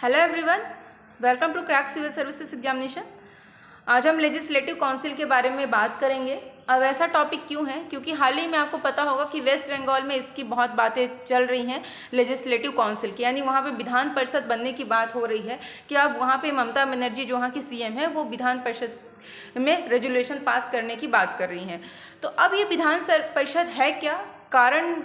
Hello everyone, welcome to crack civil services examination. आज हम legislative council के बारे में बात करेंगे। अब ऐसा टॉपिक क्यों है, क्योंकि हाल ही में आपको पता होगा कि वेस्ट बंगाल में इसकी बहुत बातें चल रही हैं लेजिस्लेटिव काउंसिल की, यानी वहाँ पे विधान परिषद बनने की बात हो रही है कि अब वहाँ पे ममता बनर्जी जो वहाँ की सीएम है वो विधान परिषद में रेजोल्यूशन पास करने की बात कर रही हैं। तो अब ये विधान परिषद है क्या, कारण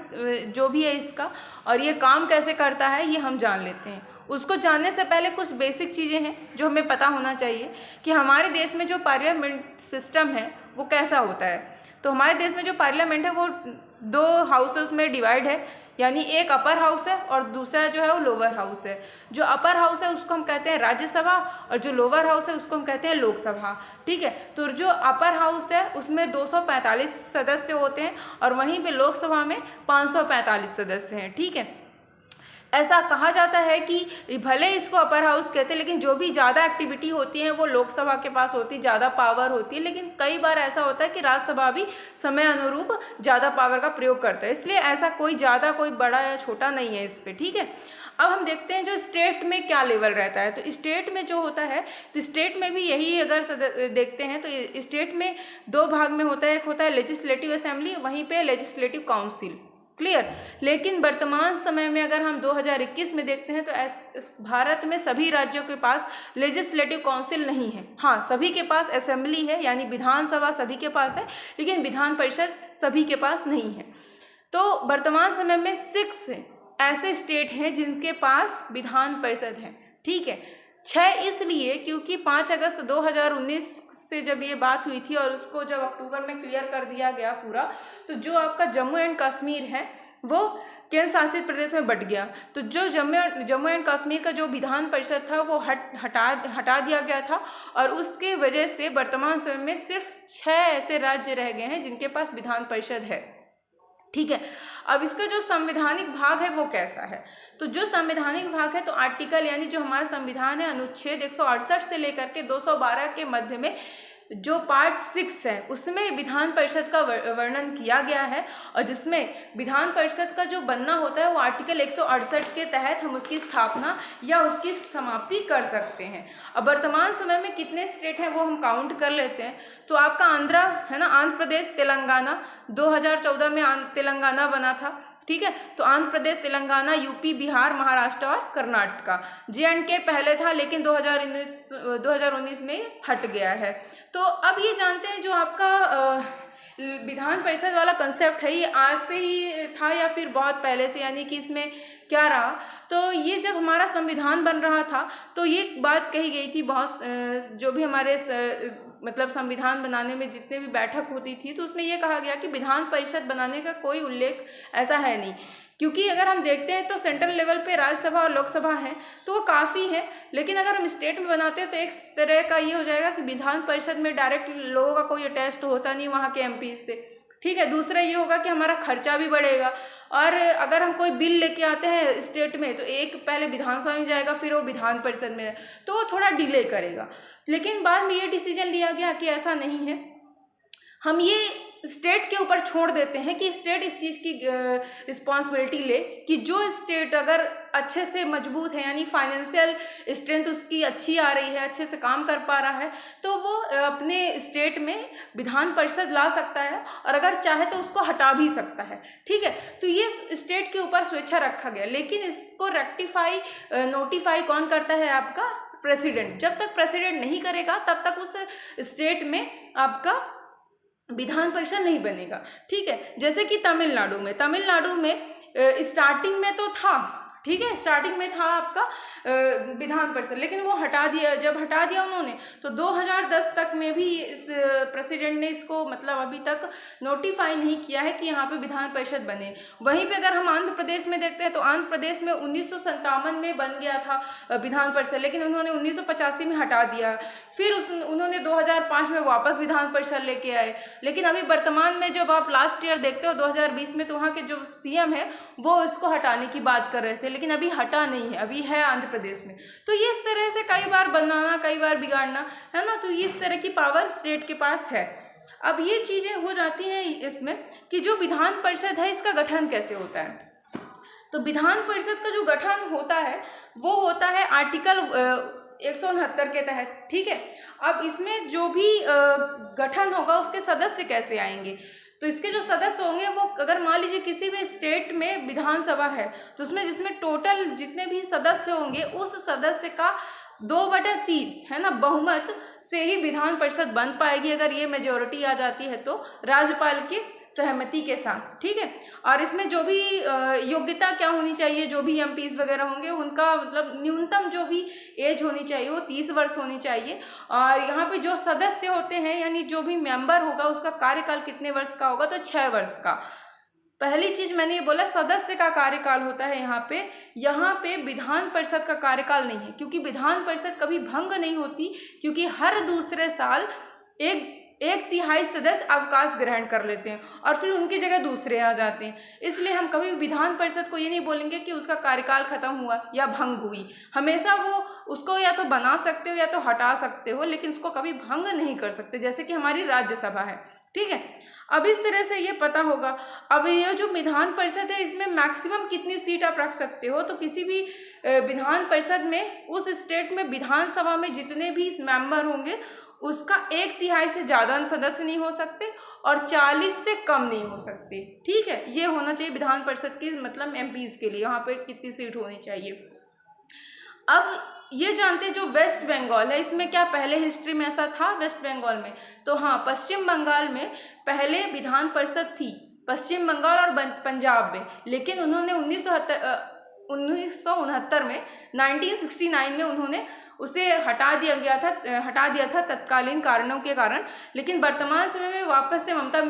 जो भी है इसका, और ये काम कैसे करता है, ये हम जान लेते हैं। उसको जानने से पहले कुछ बेसिक चीज़ें हैं जो हमें पता होना चाहिए कि हमारे देश में जो पार्लियामेंट सिस्टम है वो कैसा होता है। तो हमारे देश में जो पार्लियामेंट है वो दो हाउसेस में डिवाइड है, यानी एक अपर हाउस है और दूसरा जो है वो लोअर हाउस है। जो अपर हाउस है उसको हम कहते हैं राज्यसभा और जो लोअर हाउस है उसको हम कहते हैं लोकसभा। ठीक है, तो जो अपर हाउस है उसमें 245 सदस्य होते हैं और वहीं पे लोकसभा में 545 सदस्य हैं। ठीक है, ऐसा कहा जाता है कि भले इसको अपर हाउस कहते हैं लेकिन जो भी ज़्यादा एक्टिविटी होती है वो लोकसभा के पास होती है, ज़्यादा पावर होती है। लेकिन कई बार ऐसा होता है कि राज्यसभा भी समय अनुरूप ज़्यादा पावर का प्रयोग करता है, इसलिए ऐसा कोई ज़्यादा कोई बड़ा या छोटा नहीं है इस पर। ठीक है, अब हम देखते हैं जो स्टेट में क्या लेवल रहता है। तो स्टेट में जो होता है, तो स्टेट में भी यही अगर देखते हैं तो स्टेट में दो भाग में होता है, एक होता है लेजिस्लेटिव असेंबली, वहीं पे लेजिस्लेटिव काउंसिल। क्लियर। लेकिन वर्तमान समय में अगर हम 2021 में देखते हैं तो भारत में सभी राज्यों के पास लेजिस्लेटिव काउंसिल नहीं है। हाँ, सभी के पास असेंबली है, यानी विधानसभा सभी के पास है, लेकिन विधान परिषद सभी के पास नहीं है। तो वर्तमान समय में 6 ऐसे स्टेट हैं जिनके पास विधान परिषद है। ठीक है, 6 इसलिए क्योंकि 5 अगस्त 2019 से जब ये बात हुई थी और उसको जब अक्टूबर में क्लियर कर दिया गया पूरा, तो जो आपका जम्मू एंड कश्मीर है वो केंद्र शासित प्रदेश में बट गया। तो जो जम्मू एंड कश्मीर का जो विधान परिषद था वो हटा दिया गया था और उसके वजह से वर्तमान समय में सिर्फ 6 ऐसे राज्य रह गए हैं जिनके पास विधान परिषद है। ठीक है, अब इसका जो संवैधानिक भाग है वो कैसा है। तो जो संवैधानिक भाग है तो आर्टिकल, यानी जो हमारा संविधान है, अनुच्छेद 168 से लेकर के 212 के मध्य में जो पार्ट 6 है उसमें विधान परिषद का वर्णन किया गया है, और जिसमें विधान परिषद का जो बनना होता है वो आर्टिकल 168 के तहत हम उसकी स्थापना या उसकी समाप्ति कर सकते हैं। अब वर्तमान समय में कितने स्टेट हैं वो हम काउंट कर लेते हैं। तो आपका आंध्रा है ना, आंध्र प्रदेश, तेलंगाना, 2014 में तेलंगाना बना था। ठीक है, तो आंध्र प्रदेश, तेलंगाना, यूपी, बिहार, महाराष्ट्र और कर्नाटका। J&K पहले था लेकिन 2019 में हट गया है। तो अब ये जानते हैं जो आपका विधान परिषद वाला कंसेप्ट है ये आज से ही था या फिर बहुत पहले से, यानी कि इसमें क्या रहा। तो ये जब हमारा संविधान बन रहा था तो ये बात कही गई थी बहुत, जो भी हमारे मतलब संविधान बनाने में जितने भी बैठक होती थी तो उसमें ये कहा गया कि विधान परिषद बनाने का कोई उल्लेख ऐसा है नहीं, क्योंकि अगर हम देखते हैं तो सेंट्रल लेवल पे राज्यसभा और लोकसभा है तो वो काफ़ी है, लेकिन अगर हम स्टेट में बनाते हैं तो एक तरह का ये हो जाएगा कि विधान परिषद में डायरेक्ट लोगों का कोई अटैच तो होता नहीं वहाँ के एमपी से। ठीक है, दूसरा ये होगा कि हमारा खर्चा भी बढ़ेगा, और अगर हम कोई बिल लेके आते हैं स्टेट में तो एक पहले विधानसभा में जाएगा फिर वो विधान परिषद में, तो वो थोड़ा डिले करेगा। लेकिन बाद में ये डिसीजन लिया गया कि ऐसा नहीं है, हम ये स्टेट के ऊपर छोड़ देते हैं कि स्टेट इस चीज़ की रिस्पॉन्सिबिलिटी ले कि जो स्टेट अगर अच्छे से मजबूत है, यानी फाइनेंशियल स्ट्रेंथ उसकी अच्छी आ रही है, अच्छे से काम कर पा रहा है, तो वो अपने स्टेट में विधान परिषद ला सकता है और अगर चाहे तो उसको हटा भी सकता है। ठीक है, तो ये स्टेट के ऊपर स्वेच्छा रखा गया, लेकिन इसको रेक्टिफाई नोटिफाई कौन करता है? आपका प्रेसिडेंट। जब तक प्रेसिडेंट नहीं करेगा तब तक उस स्टेट में आपका विधान परिषद नहीं बनेगा। ठीक है, जैसे कि तमिलनाडु में स्टार्टिंग में तो था, ठीक है, स्टार्टिंग में था आपका विधान परिषद, लेकिन वो जब हटा दिया उन्होंने तो 2010 तक में भी इस प्रेसिडेंट ने इसको मतलब अभी तक नोटिफाई नहीं किया है कि यहाँ पे विधान परिषद बने। वहीं पे अगर हम आंध्र प्रदेश में देखते हैं तो आंध्र प्रदेश में 1957 में बन गया था विधान परिषद, लेकिन उन्होंने 1985 में हटा दिया, फिर उन्होंने 2005 में वापस विधान परिषद लेके आए। लेकिन अभी वर्तमान में जब आप लास्ट ईयर देखते हो 2020 में, तो वहाँ के जो सीएम है वो इसको हटाने की बात कर रहे थे, लेकिन अभी हटा नहीं है, अभी है आंध्र प्रदेश में। तो ये इस तरह से कई बार बनाना कई बार बिगाड़ना है ना, तो इस तरह की पावर स्टेट के पास है। अब ये चीज़ें हो जाती हैं इसमें कि जो विधान परिषद है इसका गठन कैसे होता है। तो विधान परिषद का जो गठन होता है वो होता है आर्टिकल 169 के तहत, ठीक है। अब इसमें जो भी गठन होगा उसके सदस्य कैसे आएंगे, तो इसके जो सदस्य होंगे वो, अगर मान लीजिए किसी भी स्टेट में विधानसभा है तो उसमें जिसमें टोटल जितने भी सदस्य होंगे उस सदस्य का 2/3 है ना बहुमत से ही विधान परिषद बन पाएगी, अगर ये मेजोरिटी आ जाती है तो राज्यपाल के सहमति के साथ, ठीक है। और इसमें जो भी योग्यता क्या होनी चाहिए, जो भी एमपीज वगैरह होंगे उनका मतलब न्यूनतम जो भी एज होनी चाहिए वो 30 वर्ष होनी चाहिए। और यहाँ पे जो सदस्य होते हैं यानी जो भी मेंबर होगा उसका कार्यकाल कितने वर्ष का होगा, तो 6 वर्ष का। पहली चीज मैंने ये बोला सदस्य का कार्यकाल होता है यहाँ पे विधान परिषद का कार्यकाल नहीं है, क्योंकि विधान परिषद कभी भंग नहीं होती, क्योंकि हर दूसरे साल एक तिहाई सदस्य अवकाश ग्रहण कर लेते हैं और फिर उनकी जगह दूसरे आ जाते हैं। इसलिए हम कभी विधान परिषद को ये नहीं बोलेंगे कि उसका कार्यकाल खत्म हुआ या भंग हुई, हमेशा वो उसको या तो बना सकते हो या तो हटा सकते हो, लेकिन उसको कभी भंग नहीं कर सकते, जैसे कि हमारी राज्यसभा है, ठीक है। अब इस तरह से ये पता होगा। अब ये जो विधान परिषद है इसमें मैक्सिमम कितनी सीट आप रख सकते हो, तो किसी भी विधान परिषद में उस स्टेट में विधानसभा में जितने भी मेंबर होंगे उसका 1/3 से ज़्यादा सदस्य नहीं हो सकते और 40 से कम नहीं हो सकते, ठीक है। ये होना चाहिए विधान परिषद की मतलब एमपीज के लिए, यहाँ पे कितनी सीट होनी चाहिए। अब ये जानते हैं जो वेस्ट बंगाल है इसमें क्या पहले हिस्ट्री में ऐसा था वेस्ट बंगाल में, तो हाँ पश्चिम बंगाल में पहले विधान परिषद थी, पश्चिम बंगाल और पंजाब में, लेकिन उन्होंने 1969 में 1969 में उन्होंने उसे हटा दिया था तत्कालीन कारणों के कारण। लेकिन वर्तमान समय में वापस से ममता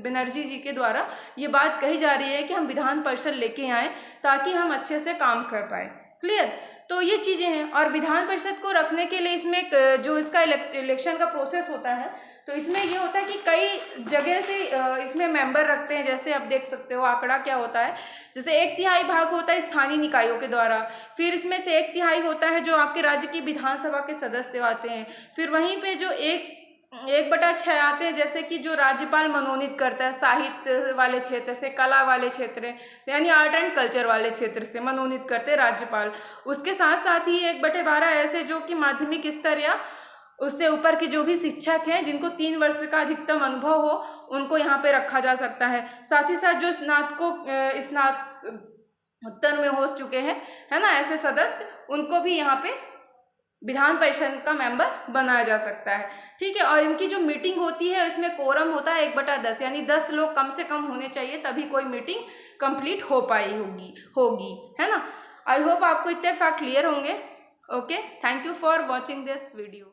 बनर्जी जी के द्वारा ये बात कही जा रही है कि हम विधान परिषद लेके आएँ ताकि हम अच्छे से काम कर पाए, क्लियर। तो ये चीज़ें हैं। और विधान परिषद को रखने के लिए इसमें जो इसका इलेक्शन का प्रोसेस होता है तो इसमें ये होता है कि कई जगह से इसमें मेंबर रखते हैं, जैसे आप देख सकते हो आंकड़ा क्या होता है, जैसे 1/3 भाग होता है स्थानीय निकायों के द्वारा, फिर इसमें से 1/3 होता है जो आपके राज्य की विधानसभा के सदस्य आते हैं, फिर वहीं पे जो 1/6 आते हैं जैसे कि जो राज्यपाल मनोनीत करता है साहित्य वाले क्षेत्र से, कला वाले क्षेत्र से यानी आर्ट एंड कल्चर वाले क्षेत्र से मनोनीत करते हैं राज्यपाल। उसके साथ साथ ही 1/12 ऐसे जो कि माध्यमिक स्तर या उससे ऊपर के जो भी शिक्षक हैं जिनको 3 वर्ष का अधिकतम अनुभव हो उनको यहाँ पे रखा जा सकता है। साथ ही साथ जो स्नातकोत्तर में हो चुके हैं है ना ऐसे सदस्य, उनको भी यहाँ पे विधान परिषद का मेंबर बनाया जा सकता है, ठीक है। और इनकी जो मीटिंग होती है इसमें कोरम होता है 1/10 यानी 10 लोग कम से कम होने चाहिए तभी कोई मीटिंग कंप्लीट हो पाई होगी है ना। आई होप आपको इतने फैक्ट क्लियर होंगे। Okay, thank you for watching this video.